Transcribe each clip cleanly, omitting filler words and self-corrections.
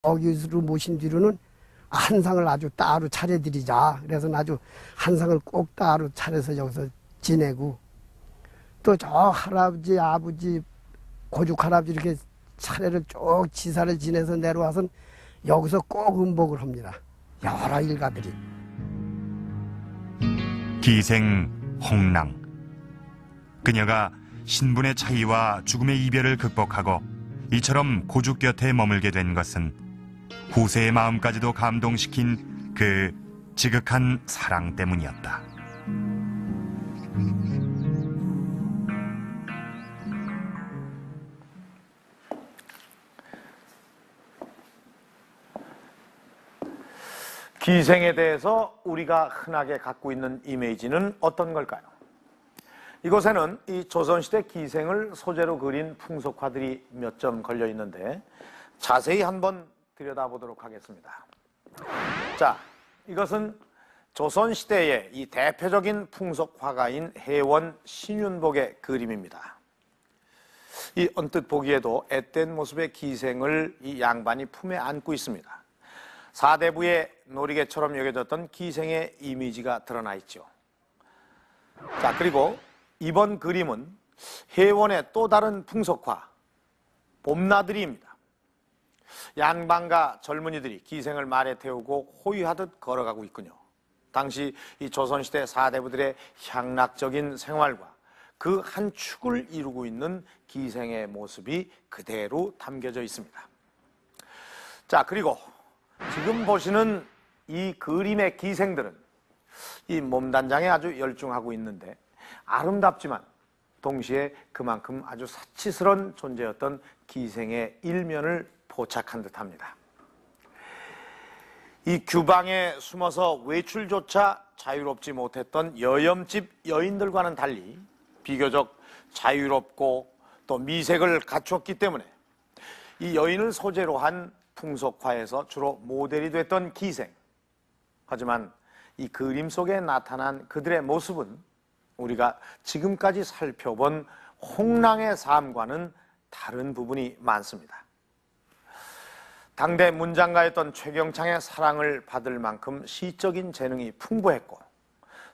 어귀수로 모신 뒤로는 한상을 아주 따로 차려드리자. 그래서 아주 한상을 꼭 따로 차려서 여기서 지내고, 또 저 할아버지, 아버지, 고죽 할아버지 이렇게 차례를 쭉 지사를 지내서 내려와서 여기서 꼭 음복을 합니다. 여러 일가들이. 기생 홍랑. 그녀가 신분의 차이와 죽음의 이별을 극복하고 이처럼 고죽 곁에 머물게 된 것은 후세의 마음까지도 감동시킨 그 지극한 사랑 때문이었다. 기생에 대해서 우리가 흔하게 갖고 있는 이미지는 어떤 걸까요? 이곳에는 이 조선시대 기생을 소재로 그린 풍속화들이 몇 점 걸려 있는데 자세히 한번 들여다보도록 하겠습니다. 자, 이것은 조선시대의 이 대표적인 풍속화가인 해원 신윤복의 그림입니다. 이 언뜻 보기에도 앳된 모습의 기생을 이 양반이 품에 안고 있습니다. 사대부의 놀이개처럼 여겨졌던 기생의 이미지가 드러나 있죠. 자, 그리고 이번 그림은 해원의 또 다른 풍속화, 봄나들이입니다. 양반과 젊은이들이 기생을 말에 태우고 호위하듯 걸어가고 있군요. 당시 이 조선시대 사대부들의 향락적인 생활과 그 한 축을 이루고 있는 기생의 모습이 그대로 담겨져 있습니다. 자, 그리고 지금 보시는 이 그림의 기생들은 이 몸단장에 아주 열중하고 있는데 아름답지만 동시에 그만큼 아주 사치스러운 존재였던 기생의 일면을 포착한 듯합니다. 이 규방에 숨어서 외출조차 자유롭지 못했던 여염집 여인들과는 달리 비교적 자유롭고 또 미색을 갖췄기 때문에 이 여인을 소재로 한 풍속화에서 주로 모델이 됐던 기생. 하지만 이 그림 속에 나타난 그들의 모습은 우리가 지금까지 살펴본 홍랑의 삶과는 다른 부분이 많습니다. 당대 문장가였던 최경창의 사랑을 받을 만큼 시적인 재능이 풍부했고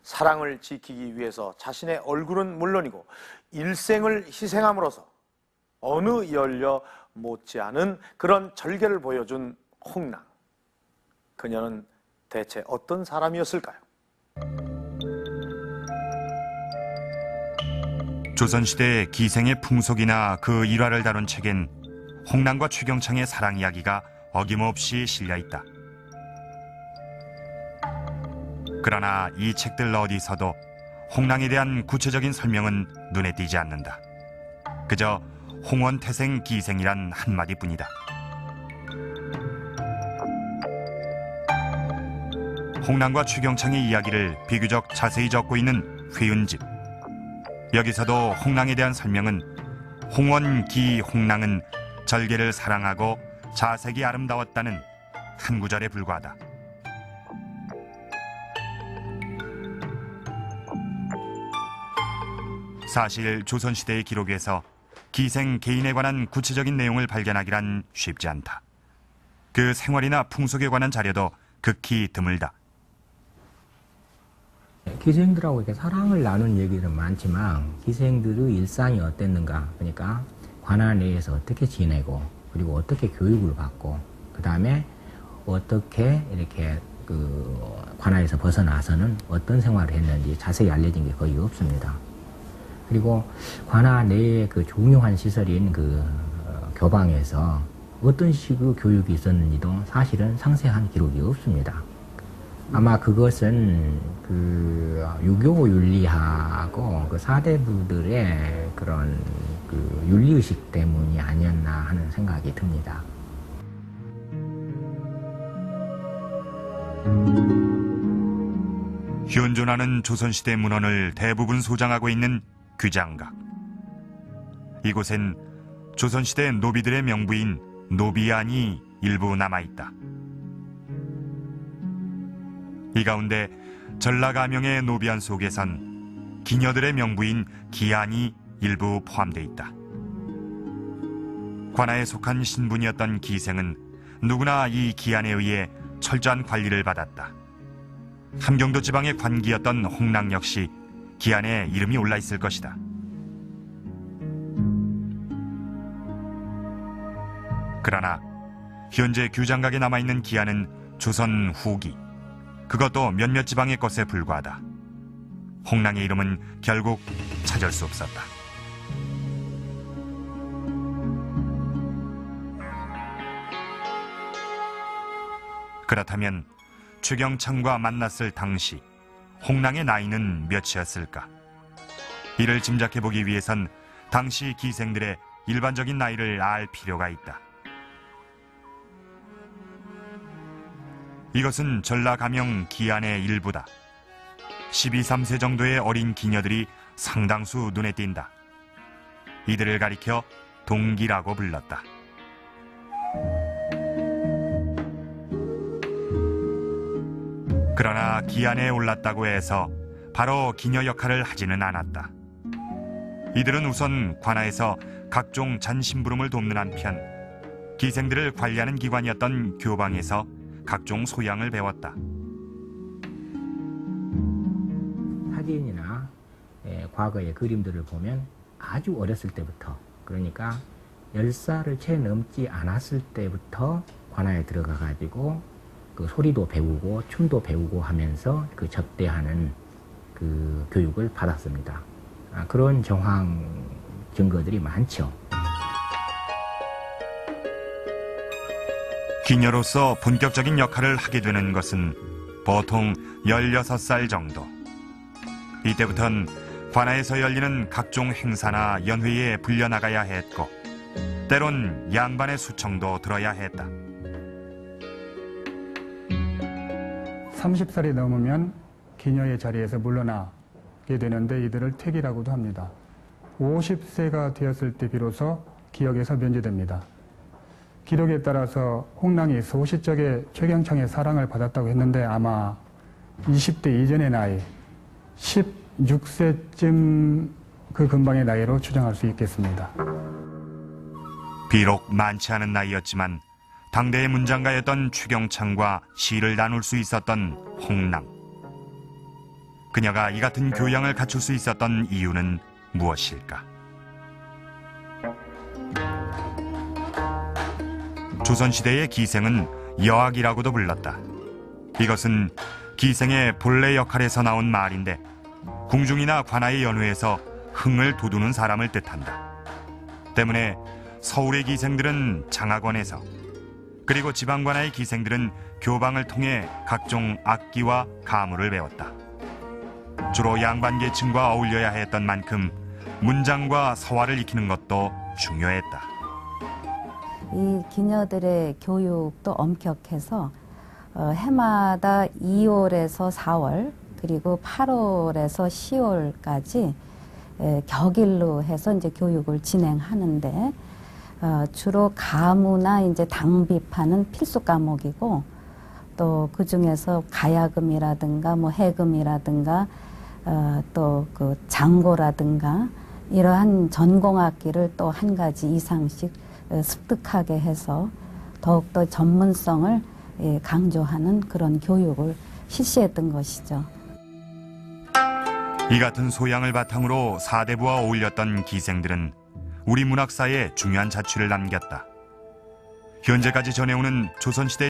사랑을 지키기 위해서 자신의 얼굴은 물론이고 일생을 희생함으로써 어느 연려 못지않은 그런 절개를 보여준 홍랑. 그녀는 대체 어떤 사람이었을까요? 조선시대 기생의 풍속이나 그 일화를 다룬 책엔 홍랑과 최경창의 사랑 이야기가 어김없이 실려있다. 그러나 이 책들 어디서도 홍랑에 대한 구체적인 설명은 눈에 띄지 않는다. 그저 홍원태생 기생이란 한마디뿐이다. 홍랑과 최경창의 이야기를 비교적 자세히 적고 있는 회윤집. 여기서도 홍랑에 대한 설명은 홍원기 홍랑은 절개를 사랑하고 자색이 아름다웠다는 한 구절에 불과하다. 사실 조선시대의 기록에서 기생 개인에 관한 구체적인 내용을 발견하기란 쉽지 않다. 그 생활이나 풍속에 관한 자료도 극히 드물다. 기생들하고 이렇게 사랑을 나눈 얘기는 많지만 기생들의 일상이 어땠는가, 그러니까 관아 내에서 어떻게 지내고 그리고 어떻게 교육을 받고 그 다음에 어떻게 이렇게 그 관아에서 벗어나서는 어떤 생활을 했는지 자세히 알려진 게 거의 없습니다. 그리고 관아 내에 그 중요한 시설인 그 교방에서 어떤 식의 교육이 있었는지도 사실은 상세한 기록이 없습니다. 아마 그것은 그 유교 윤리하고 그 사대부들의 그런 그 윤리의식 때문이 아니었나 하는 생각이 듭니다. 현존하는 조선시대 문헌을 대부분 소장하고 있는 귀장각. 이곳엔 조선시대 노비들의 명부인 노비안이 일부 남아있다. 이 가운데 전라가명의 노비안 속에선 기녀들의 명부인 기안이 일부 포함되어 있다. 관아에 속한 신분이었던 기생은 누구나 이 기한에 의해 철저한 관리를 받았다. 함경도 지방의 관기였던 홍랑 역시 기한에 이름이 올라 있을 것이다. 그러나 현재 규장각에 남아있는 기한은 조선 후기, 그것도 몇몇 지방의 것에 불과하다. 홍랑의 이름은 결국 찾을 수 없었다. 그렇다면 최경창과 만났을 당시 홍랑의 나이는 몇이었을까? 이를 짐작해보기 위해선 당시 기생들의 일반적인 나이를 알 필요가 있다. 이것은 전라가명 기안의 일부다. 12, 13세 정도의 어린 기녀들이 상당수 눈에 띈다. 이들을 가리켜 동기라고 불렀다. 그러나 기안에 올랐다고 해서 바로 기녀 역할을 하지는 않았다. 이들은 우선 관아에서 각종 잔심부름을 돕는 한편 기생들을 관리하는 기관이었던 교방에서 각종 소양을 배웠다. 사진이나 과거의 그림들을 보면 아주 어렸을 때부터, 그러니까 10살을 채 넘지 않았을 때부터 관아에 들어가 가지고 그 소리도 배우고 춤도 배우고 하면서 그 접대하는 그 교육을 받았습니다. 그런 정황 증거들이 많죠. 기녀로서 본격적인 역할을 하게 되는 것은 보통 16살 정도. 이때부턴 관아에서 열리는 각종 행사나 연회에 불려나가야 했고 때론 양반의 수청도 들어야 했다. 30살이 넘으면 기녀의 자리에서 물러나게 되는데 이들을 퇴기라고도 합니다. 50세가 되었을 때 비로소 기역에서 면제됩니다. 기록에 따라서 홍랑이 소시적에 최경창의 사랑을 받았다고 했는데 아마 20대 이전의 나이, 16세쯤 그 근방의 나이로 추정할 수 있겠습니다. 비록 많지 않은 나이였지만 당대의 문장가였던 최경창과 시를 나눌 수 있었던 홍랑. 그녀가 이 같은 교양을 갖출 수 있었던 이유는 무엇일까? 조선시대의 기생은 여학이라고도 불렀다. 이것은 기생의 본래 역할에서 나온 말인데 궁중이나 관아의 연회에서 흥을 돋우는 사람을 뜻한다. 때문에 서울의 기생들은 장학원에서, 그리고 지방관아의 기생들은 교방을 통해 각종 악기와 가무를 배웠다. 주로 양반계층과 어울려야 했던 만큼 문장과 서화를 익히는 것도 중요했다. 이 기녀들의 교육도 엄격해서 해마다 2월에서 4월 그리고 8월에서 10월까지 격일로 해서 이제 교육을 진행하는데 주로 가무나 이제 당비파는 필수 과목이고 또 그 중에서 가야금이라든가 뭐 해금이라든가 또 그 장고라든가 이러한 전공악기를 또 한 가지 이상씩 습득하게 해서 더욱더 전문성을 강조하는 그런 교육을 실시했던 것이죠. 이 같은 소양을 바탕으로 사대부와 어울렸던 기생들은 우리 문학사에 중요한 자취를 남겼다. 현재까지 전해오는 조선시대